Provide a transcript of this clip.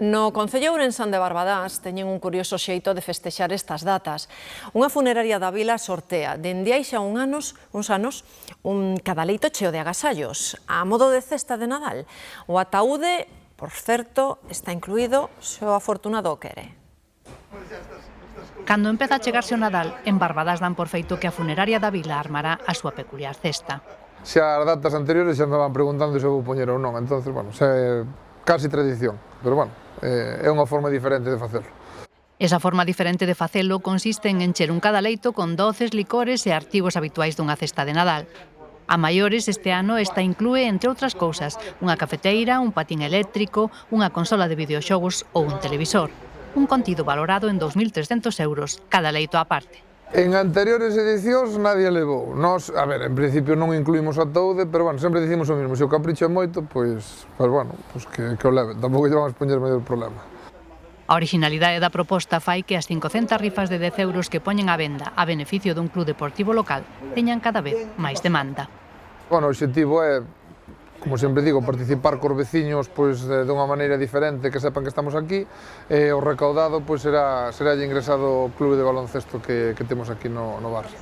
No concello ourensán de Barbadás teñen un curioso xeito de festexar estas datas. Unha funeraria da vila sortea dende hai xa uns anos un cadaleito cheo de agasallos, a modo de cesta de Nadal. O ataúde, por certo, está incluído se o afortunado o quere. Cando empeza a chegarse o Nadal, en Barbadás dan por feito que a funeraria da vila armará a súa peculiar cesta. Xa as datas anteriores xa andaban preguntando se eu vou poñer ou non, entonces, bueno, xa é casi tradición, pero, bueno, é unha forma diferente de facelo. Esa forma diferente de facelo consiste en encher un cadaleito con doces, licores e artigos habituais dunha cesta de Nadal. A maiores, este ano, esta inclúe, entre outras cousas, unha cafeteira, un patín eléctrico, unha consola de videoxogos ou un televisor. Un contido valorado en 2.300 euros, cada leito á parte. En anteriores edicións nadie levou. Nós, a ver, en principio non incluímos o ataúde, pero, bueno, sempre dicimos o mesmo. Se o capricho é moito, pois bueno, que o leve. Tampouco lle vamos poñer maior problema. A originalidade da proposta fai que as 500 rifas de 10 euros que poñen á venda a beneficio dun club deportivo local teñan cada vez máis demanda. Bueno, o obxectivo é, como sempre digo, participar cos veciños dunha maneira diferente, que sepan que estamos aquí, e o recaudado será ingresado ao clube de baloncesto que temos aquí no barrio.